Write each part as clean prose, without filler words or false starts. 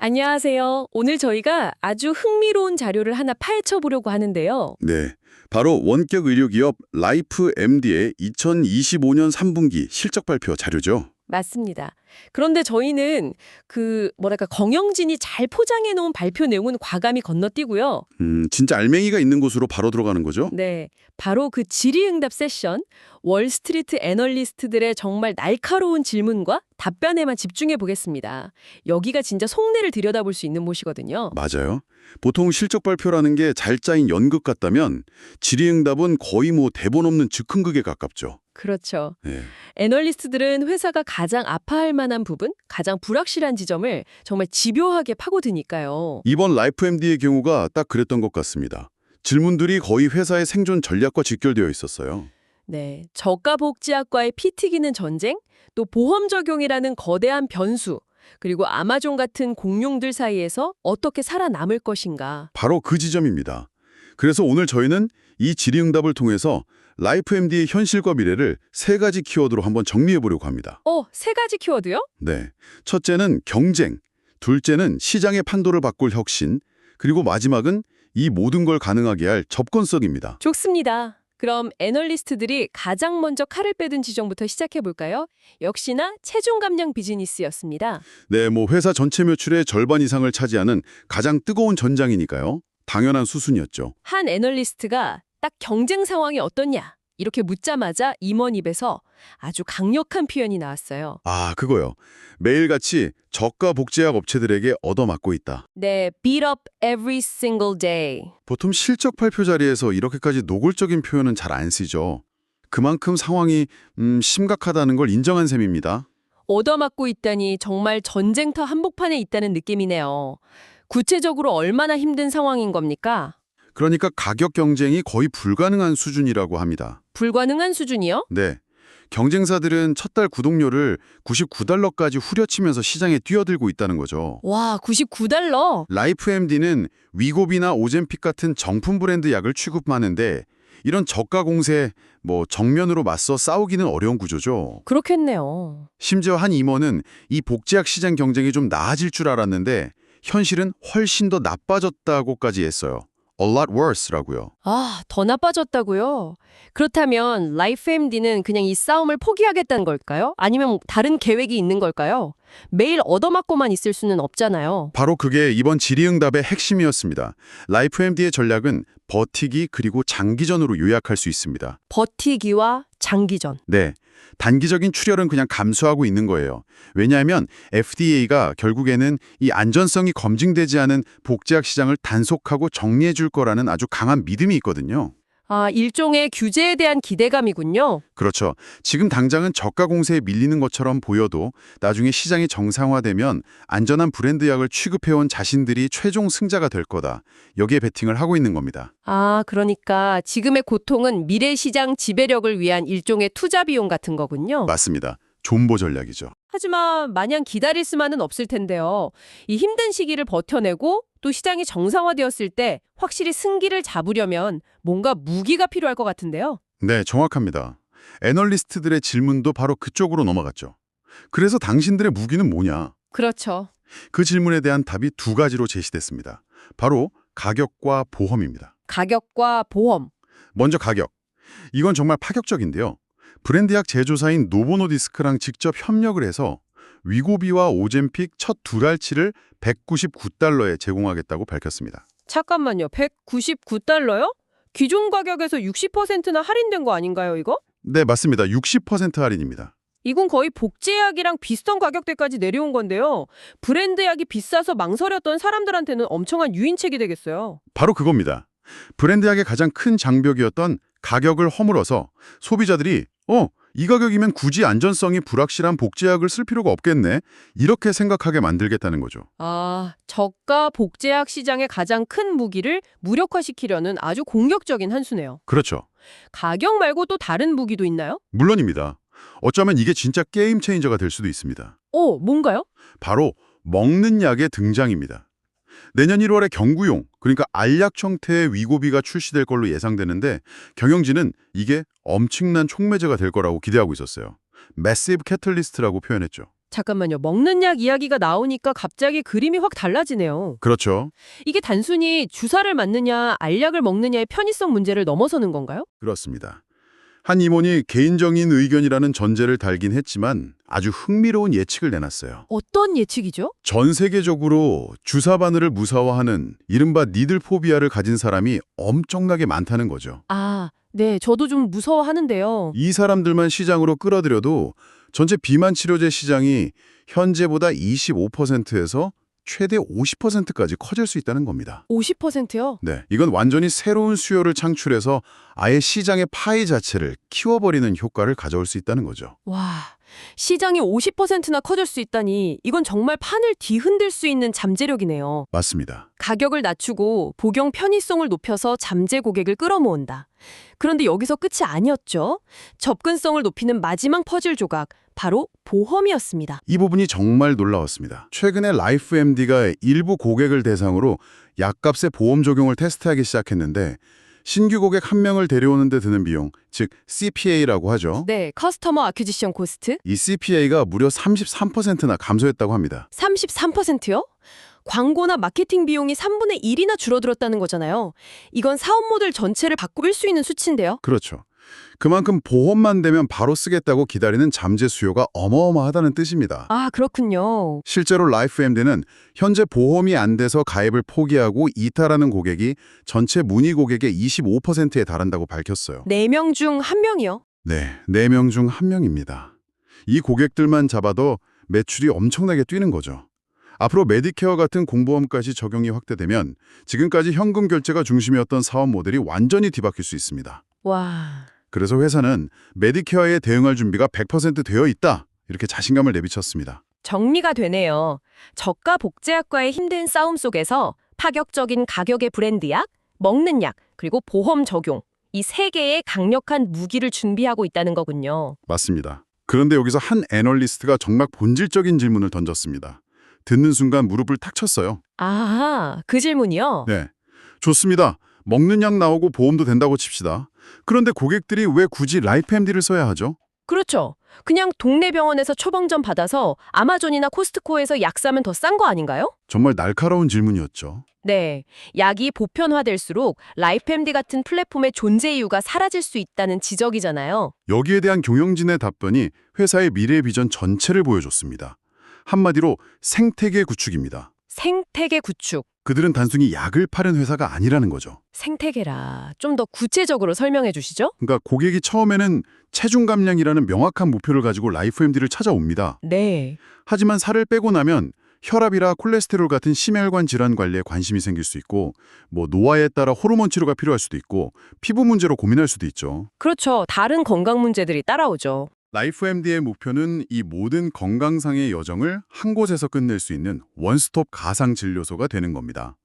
안녕하세요. 오늘 저희가 아주 흥미로운 자료를 하나 파헤쳐 보려고 하는데요. 네, 바로 원격 의료기업 라이프 MD의 2025년 3분기 실적 발표 자료죠. 맞습니다. 그런데 저희는 경영진이 잘 포장해 놓은 발표 내용은 과감히 건너뛰고요. 진짜 알맹이가 있는 곳으로 바로 들어가는 거죠? 네, 바로 그 질의응답 세션, 월스트리트 애널리스트들의 정말 날카로운 질문과 답변에만 집중해 보겠습니다. 여기가 진짜 속내를 들여다볼 수 있는 곳이거든요. 맞아요. 보통 실적 발표라는 게 잘 짜인 연극 같다면 질의응답은 거의 뭐 대본 없는 즉흥극에 가깝죠. 그렇죠. 예. 애널리스트들은 회사가 가장 아파할 만한 부분, 가장 불확실한 지점을 정말 집요하게 파고드니까요. 이번 라이프 MD의 경우가 딱 그랬던 것 같습니다. 질문들이 거의 회사의 생존 전략과 직결되어 있었어요. 네, 저가복지학과의 피 튀기는 전쟁, 또 보험 적용이라는 거대한 변수, 그리고 아마존 같은 공룡들 사이에서 어떻게 살아남을 것인가. 바로 그 지점입니다. 그래서 오늘 저희는 이 질의응답을 통해서 라이프 MD의 현실과 미래를 세 가지 키워드로 한번 정리해 보려고 합니다. 세 가지 키워드요? 네. 첫째는 경쟁, 둘째는 시장의 판도를 바꿀 혁신, 그리고 마지막은 이 모든 걸 가능하게 할 접근성입니다. 좋습니다. 그럼 애널리스트들이 가장 먼저 칼을 빼든 지점부터 시작해 볼까요? 역시나 체중 감량 비즈니스였습니다. 네, 뭐 회사 전체 매출의 절반 이상을 차지하는 가장 뜨거운 전장이니까요. 당연한 수순이었죠. 한 애널리스트가 딱 경쟁 상황이 어떻냐 이렇게 묻자마자 임원 입에서 아주 강력한 표현이 나왔어요. 아, 그거요. 매일같이 저가 복제약 업체들에게 얻어맞고 있다. 네, beat up every single day. 보통 실적 발표 자리에서 이렇게까지 노골적인 표현은 잘 안 쓰죠. 그만큼 상황이 심각하다는 걸 인정한 셈입니다. 얻어맞고 있다니 정말 전쟁터 한복판에 있다는 느낌이네요. 구체적으로 얼마나 힘든 상황인 겁니까? 그러니까 가격 경쟁이 거의 불가능한 수준이라고 합니다. 불가능한 수준이요? 네. 경쟁사들은 첫 달 구독료를 $99까지 후려치면서 시장에 뛰어들고 있다는 거죠. 와, $99? 라이프 MD는 위고비나 오젬픽 같은 정품 브랜드 약을 취급하는데 이런 저가 공세, 정면으로 맞서 싸우기는 어려운 구조죠. 그렇겠네요. 심지어 한 임원은 이 복제약 시장 경쟁이 좀 나아질 줄 알았는데 현실은 훨씬 더 나빠졌다고까지 했어요. A lot worse라고요. 아, 더 나빠졌다고요? 그렇다면 라이프 MD는 그냥 이 싸움을 포기하겠다는 걸까요? 아니면 다른 계획이 있는 걸까요? 매일 얻어맞고만 있을 수는 없잖아요. 바로 그게 이번 질의응답의 핵심이었습니다. 라이프 MD의 전략은 버티기 그리고 장기전으로 요약할 수 있습니다. 버티기와 장기전. 네, 단기적인 출혈은 그냥 감수하고 있는 거예요. 왜냐하면 FDA가 결국에는 이 안전성이 검증되지 않은 복제약 시장을 단속하고 정리해 줄 거라는 아주 강한 믿음이 있거든요. 아, 일종의 규제에 대한 기대감이군요. 그렇죠. 지금 당장은 저가 공세에 밀리는 것처럼 보여도 나중에 시장이 정상화되면 안전한 브랜드 약을 취급해온 자신들이 최종 승자가 될 거다. 여기에 베팅을 하고 있는 겁니다. 아, 그러니까 지금의 고통은 미래 시장 지배력을 위한 일종의 투자 비용 같은 거군요. 맞습니다. 존버 전략이죠. 하지만 마냥 기다릴 수만은 없을 텐데요. 이 힘든 시기를 버텨내고 또 시장이 정상화되었을 때 확실히 승기를 잡으려면 뭔가 무기가 필요할 것 같은데요. 네, 정확합니다. 애널리스트들의 질문도 바로 그쪽으로 넘어갔죠. 그래서 당신들의 무기는 뭐냐? 그렇죠. 그 질문에 대한 답이 두 가지로 제시됐습니다. 바로 가격과 보험입니다. 가격과 보험. 먼저 가격. 이건 정말 파격적인데요. 브랜드약 제조사인 노보노디스크랑 직접 협력을 해서 위고비와 오젬픽 첫 두 달치를 $199에 제공하겠다고 밝혔습니다. 잠깐만요. $199요? 기존 가격에서 60%나 할인된 거 아닌가요, 이거? 네, 맞습니다. 60% 할인입니다. 이건 거의 복제약이랑 비슷한 가격대까지 내려온 건데요. 브랜드 약이 비싸서 망설였던 사람들한테는 엄청난 유인책이 되겠어요. 바로 그겁니다. 브랜드약의 가장 큰 장벽이었던 가격을 허물어서 소비자들이 이 가격이면 굳이 안전성이 불확실한 복제약을 쓸 필요가 없겠네. 이렇게 생각하게 만들겠다는 거죠. 아, 저가 복제약 시장의 가장 큰 무기를 무력화시키려는 아주 공격적인 한 수네요. 그렇죠. 가격 말고 또 다른 무기도 있나요? 물론입니다. 어쩌면 이게 진짜 게임 체인저가 될 수도 있습니다. 뭔가요? 바로 먹는 약의 등장입니다. 내년 1월에 경구용, 그러니까 알약 형태의 위고비가 출시될 걸로 예상되는데 경영진은 이게 엄청난 촉매제가 될 거라고 기대하고 있었어요. Massive Catalyst라고 표현했죠. 잠깐만요. 먹는 약 이야기가 나오니까 갑자기 그림이 확 달라지네요. 그렇죠. 이게 단순히 주사를 맞느냐, 알약을 먹느냐의 편의성 문제를 넘어서는 건가요? 그렇습니다. 한 임원이 개인적인 의견이라는 전제를 달긴 했지만 아주 흥미로운 예측을 내놨어요. 어떤 예측이죠? 전 세계적으로 주사 바늘을 무서워하는 이른바 니들 포비아를 가진 사람이 엄청나게 많다는 거죠. 아, 네. 저도 좀 무서워하는데요. 이 사람들만 시장으로 끌어들여도 전체 비만 치료제 시장이 현재보다 25%에서 최대 50%까지 커질 수 있다는 겁니다. 50%요? 네, 이건 완전히 새로운 수요를 창출해서 아예 시장의 파이 자체를 키워버리는 효과를 가져올 수 있다는 거죠. 와, 시장이 50%나 커질 수 있다니 이건 정말 판을 뒤흔들 수 있는 잠재력이네요. 맞습니다. 가격을 낮추고 복용 편의성을 높여서 잠재 고객을 끌어모은다. 그런데 여기서 끝이 아니었죠. 접근성을 높이는 마지막 퍼즐 조각, 바로 보험이었습니다. 이 부분이 정말 놀라웠습니다. 최근에 라이프MD가 일부 고객을 대상으로 약값의 보험 적용을 테스트하기 시작했는데 신규 고객 한 명을 데려오는 데 드는 비용, 즉 CPA라고 하죠. 네, 커스터머 아퀴지션 코스트 이 CPA가 무려 33%나 감소했다고 합니다. 33%요? 광고나 마케팅 비용이 3분의 1이나 줄어들었다는 거잖아요. 이건 사업 모델 전체를 바꿀 수 있는 수치인데요. 그렇죠. 그만큼 보험만 되면 바로 쓰겠다고 기다리는 잠재 수요가 어마어마하다는 뜻입니다. 아, 그렇군요. 실제로 라이프MD는 현재 보험이 안 돼서 가입을 포기하고 이탈하는 고객이 전체 문의 고객의 25%에 달한다고 밝혔어요. 4명 중 1명이요. 네, 4명 중 1명입니다. 이 고객들만 잡아도 매출이 엄청나게 뛰는 거죠. 앞으로 메디케어 같은 공보험까지 적용이 확대되면 지금까지 현금 결제가 중심이었던 사업 모델이 완전히 뒤바뀔 수 있습니다. 와, 그래서 회사는 메디케어에 대응할 준비가 100% 되어 있다, 이렇게 자신감을 내비쳤습니다. 정리가 되네요. 저가 복제약과의 힘든 싸움 속에서 파격적인 가격의 브랜드 약, 먹는 약, 그리고 보험 적용. 이 세 개의 강력한 무기를 준비하고 있다는 거군요. 맞습니다. 그런데 여기서 한 애널리스트가 정말 본질적인 질문을 던졌습니다. 듣는 순간 무릎을 탁 쳤어요. 아, 그 질문이요? 네, 좋습니다. 먹는 약 나오고 보험도 된다고 칩시다. 그런데 고객들이 왜 굳이 라이프MD를 써야 하죠? 그렇죠. 그냥 동네 병원에서 처방전 받아서 아마존이나 코스트코에서 약 사면 더 싼 거 아닌가요? 정말 날카로운 질문이었죠. 네. 약이 보편화될수록 라이프MD 같은 플랫폼의 존재 이유가 사라질 수 있다는 지적이잖아요. 여기에 대한 경영진의 답변이 회사의 미래 비전 전체를 보여줬습니다. 한마디로 생태계 구축입니다. 생태계 구축. 그들은 단순히 약을 파는 회사가 아니라는 거죠. 생태계라. 좀 더 구체적으로 설명해 주시죠? 그러니까 고객이 처음에는 체중 감량이라는 명확한 목표를 가지고 라이프MD를 찾아옵니다. 네. 하지만 살을 빼고 나면 혈압이나 콜레스테롤 같은 심혈관 질환 관리에 관심이 생길 수 있고, 노화에 따라 호르몬 치료가 필요할 수도 있고, 피부 문제로 고민할 수도 있죠. 그렇죠. 다른 건강 문제들이 따라오죠. 라이프MD의 목표는 이 모든 건강상의 여정을 한 곳에서 끝낼 수 있는 원스톱 가상 진료소가 되는 겁니다.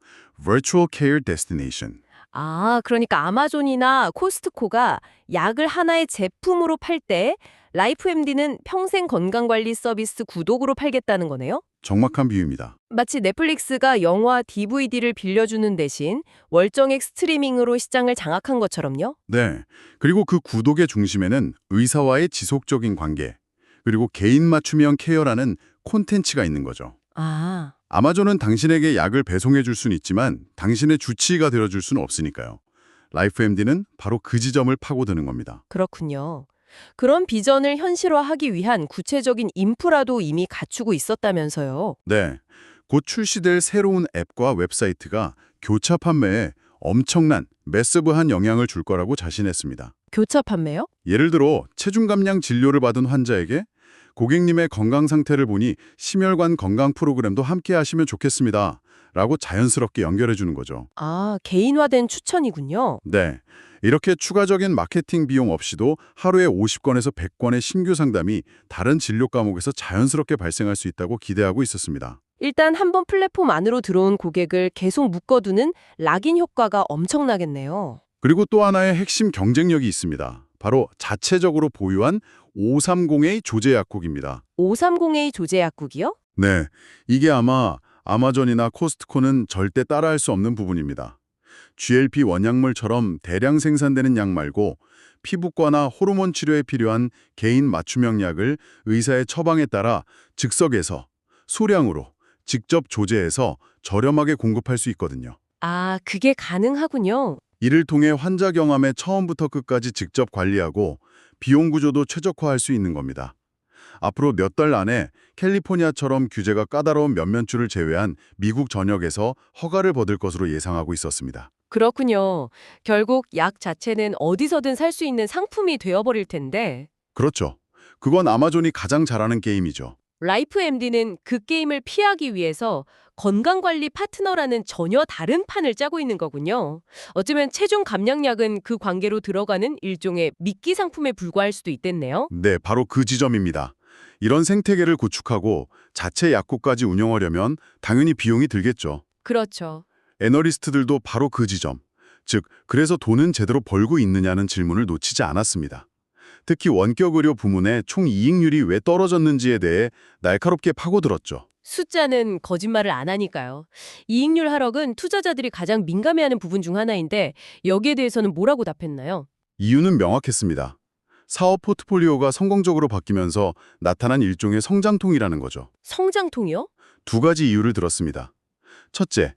Virtual Care Destination. 아, 그러니까 아마존이나 코스트코가 약을 하나의 제품으로 팔 때 라이프MD는 평생 건강관리 서비스 구독으로 팔겠다는 거네요? 정확한 비유입니다. 마치 넷플릭스가 영화 DVD를 빌려주는 대신 월정액 스트리밍으로 시장을 장악한 것처럼요? 네. 그리고 그 구독의 중심에는 의사와의 지속적인 관계, 그리고 개인 맞춤형 케어라는 콘텐츠가 있는 거죠. 아, 아마존은 당신에게 약을 배송해 줄 수는 있지만 당신의 주치의가 되어줄 수는 없으니까요. 라이프MD는 바로 그 지점을 파고드는 겁니다. 그렇군요. 그런 비전을 현실화하기 위한 구체적인 인프라도 이미 갖추고 있었다면서요? 네. 곧 출시될 새로운 앱과 웹사이트가 교차 판매에 엄청난 매서브한 영향을 줄 거라고 자신했습니다. 교차 판매요? 예를 들어 체중 감량 진료를 받은 환자에게 고객님의 건강 상태를 보니 심혈관 건강 프로그램도 함께 하시면 좋겠습니다, 라고 자연스럽게 연결해 주는 거죠. 아, 개인화된 추천이군요. 네. 이렇게 추가적인 마케팅 비용 없이도 하루에 50건에서 100건의 신규 상담이 다른 진료 과목에서 자연스럽게 발생할 수 있다고 기대하고 있었습니다. 일단 한번 플랫폼 안으로 들어온 고객을 계속 묶어두는 락인 효과가 엄청나겠네요. 그리고 또 하나의 핵심 경쟁력이 있습니다. 바로 자체적으로 보유한 530A 조제 약국입니다. 530A 조제 약국이요? 네, 이게 아마 아마존이나 코스트코는 절대 따라할 수 없는 부분입니다. GLP 원약물처럼 대량 생산되는 약 말고 피부과나 호르몬 치료에 필요한 개인 맞춤형 약을 의사의 처방에 따라 즉석에서 소량으로 직접 조제해서 저렴하게 공급할 수 있거든요. 아, 그게 가능하군요. 이를 통해 환자 경험에 처음부터 끝까지 직접 관리하고 비용 구조도 최적화할 수 있는 겁니다. 앞으로 몇 달 안에 캘리포니아처럼 규제가 까다로운 몇몇 주를 제외한 미국 전역에서 허가를 받을 것으로 예상하고 있었습니다. 그렇군요. 결국 약 자체는 어디서든 살 수 있는 상품이 되어버릴 텐데 그렇죠. 그건 아마존이 가장 잘하는 게임이죠. 라이프 MD는 그 게임을 피하기 위해서 건강관리 파트너라는 전혀 다른 판을 짜고 있는 거군요. 어쩌면 체중 감량약은 그 관계로 들어가는 일종의 미끼 상품에 불과할 수도 있겠네요. 네, 바로 그 지점입니다. 이런 생태계를 구축하고 자체 약국까지 운영하려면 당연히 비용이 들겠죠. 그렇죠. 애널리스트들도 바로 그 지점, 즉 그래서 돈은 제대로 벌고 있느냐는 질문을 놓치지 않았습니다. 특히 원격 의료 부문의 총 이익률이 왜 떨어졌는지에 대해 날카롭게 파고들었죠. 숫자는 거짓말을 안 하니까요. 이익률 하락은 투자자들이 가장 민감해하는 부분 중 하나인데 여기에 대해서는 뭐라고 답했나요? 이유는 명확했습니다. 사업 포트폴리오가 성공적으로 바뀌면서 나타난 일종의 성장통이라는 거죠. 성장통이요? 두 가지 이유를 들었습니다. 첫째,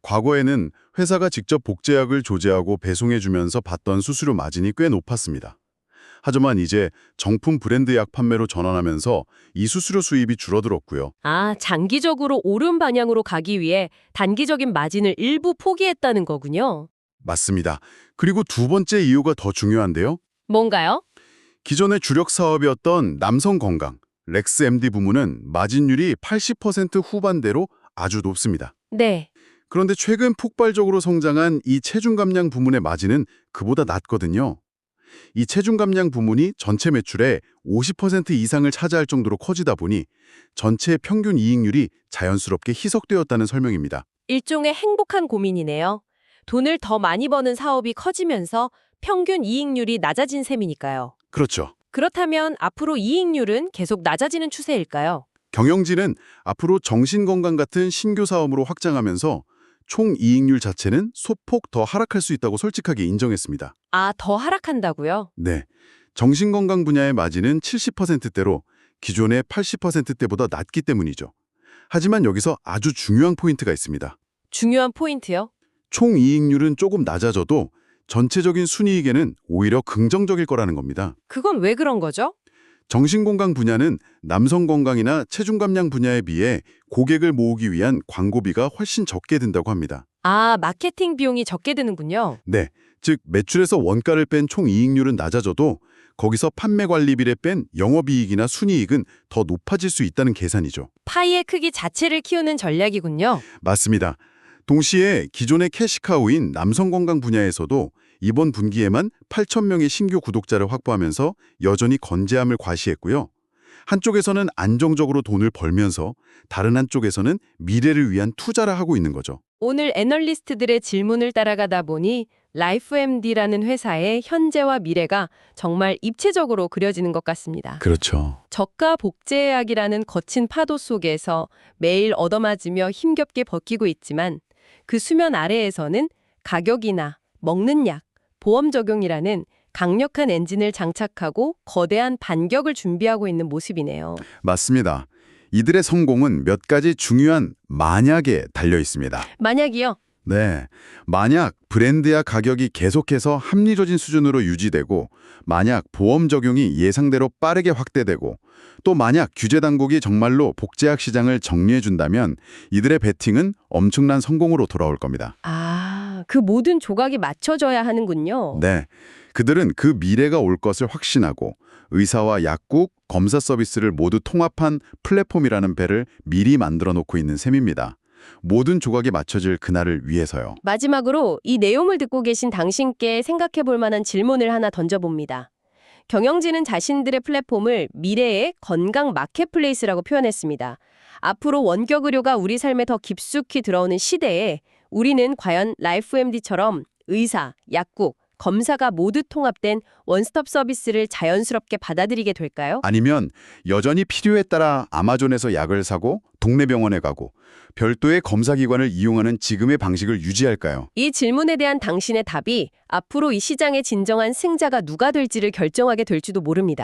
과거에는 회사가 직접 복제약을 조제하고 배송해주면서 받던 수수료 마진이 꽤 높았습니다. 하지만 이제 정품 브랜드 약 판매로 전환하면서 이 수수료 수입이 줄어들었고요. 아, 장기적으로 옳은 방향으로 가기 위해 단기적인 마진을 일부 포기했다는 거군요. 맞습니다. 그리고 두 번째 이유가 더 중요한데요. 뭔가요? 기존의 주력 사업이었던 남성 건강, 렉스 MD 부문은 마진율이 80% 후반대로 아주 높습니다. 네. 그런데 최근 폭발적으로 성장한 이 체중 감량 부문의 마진은 그보다 낮거든요. 이 체중 감량 부문이 전체 매출의 50% 이상을 차지할 정도로 커지다 보니 전체 평균 이익률이 자연스럽게 희석되었다는 설명입니다. 일종의 행복한 고민이네요. 돈을 더 많이 버는 사업이 커지면서 평균 이익률이 낮아진 셈이니까요. 그렇죠. 그렇다면 앞으로 이익률은 계속 낮아지는 추세일까요? 경영진은 앞으로 정신건강 같은 신규 사업으로 확장하면서 총 이익률 자체는 소폭 더 하락할 수 있다고 솔직하게 인정했습니다. 아, 더 하락한다고요? 네, 정신건강 분야의 마진은 70%대로 기존의 80%대보다 낮기 때문이죠. 하지만 여기서 아주 중요한 포인트가 있습니다. 중요한 포인트요? 총 이익률은 조금 낮아져도 전체적인 순이익에는 오히려 긍정적일 거라는 겁니다. 그건 왜 그런 거죠? 정신건강 분야는 남성건강이나 체중감량 분야에 비해 고객을 모으기 위한 광고비가 훨씬 적게 든다고 합니다. 아, 마케팅 비용이 적게 드는군요. 네, 즉 매출에서 원가를 뺀 총 이익률은 낮아져도 거기서 판매 관리비를 뺀 영업이익이나 순이익은 더 높아질 수 있다는 계산이죠. 파이의 크기 자체를 키우는 전략이군요. 맞습니다. 동시에 기존의 캐시카우인 남성건강 분야에서도 이번 분기에만 8,000명의 신규 구독자를 확보하면서 여전히 건재함을 과시했고요. 한쪽에서는 안정적으로 돈을 벌면서 다른 한쪽에서는 미래를 위한 투자를 하고 있는 거죠. 오늘 애널리스트들의 질문을 따라가다 보니 라이프MD라는 회사의 현재와 미래가 정말 입체적으로 그려지는 것 같습니다. 그렇죠. 저가 복제약이라는 거친 파도 속에서 매일 얻어맞으며 힘겹게 버티고 있지만 그 수면 아래에서는 가격이나 먹는 약, 보험 적용이라는 강력한 엔진을 장착하고 거대한 반격을 준비하고 있는 모습이네요. 맞습니다. 이들의 성공은 몇 가지 중요한 만약에 달려 있습니다. 만약이요? 네, 만약 브랜드야 가격이 계속해서 합리적인 수준으로 유지되고 만약 보험 적용이 예상대로 빠르게 확대되고 또 만약 규제 당국이 정말로 복제약 시장을 정리해준다면 이들의 베팅은 엄청난 성공으로 돌아올 겁니다. 아, 그 모든 조각이 맞춰져야 하는군요. 네, 그들은 그 미래가 올 것을 확신하고 의사와 약국, 검사 서비스를 모두 통합한 플랫폼이라는 배를 미리 만들어 놓고 있는 셈입니다. 모든 조각이 맞춰질 그날을 위해서요. 마지막으로 이 내용을 듣고 계신 당신께 생각해 볼 만한 질문을 하나 던져봅니다. 경영진은 자신들의 플랫폼을 미래의 건강 마켓플레이스라고 표현했습니다. 앞으로 원격 의료가 우리 삶에 더 깊숙이 들어오는 시대에 우리는 과연 라이프MD처럼 의사, 약국, 검사가 모두 통합된 원스톱 서비스를 자연스럽게 받아들이게 될까요? 아니면 여전히 필요에 따라 아마존에서 약을 사고 동네 병원에 가고 별도의 검사기관을 이용하는 지금의 방식을 유지할까요? 이 질문에 대한 당신의 답이 앞으로 이 시장의 진정한 승자가 누가 될지를 결정하게 될지도 모릅니다.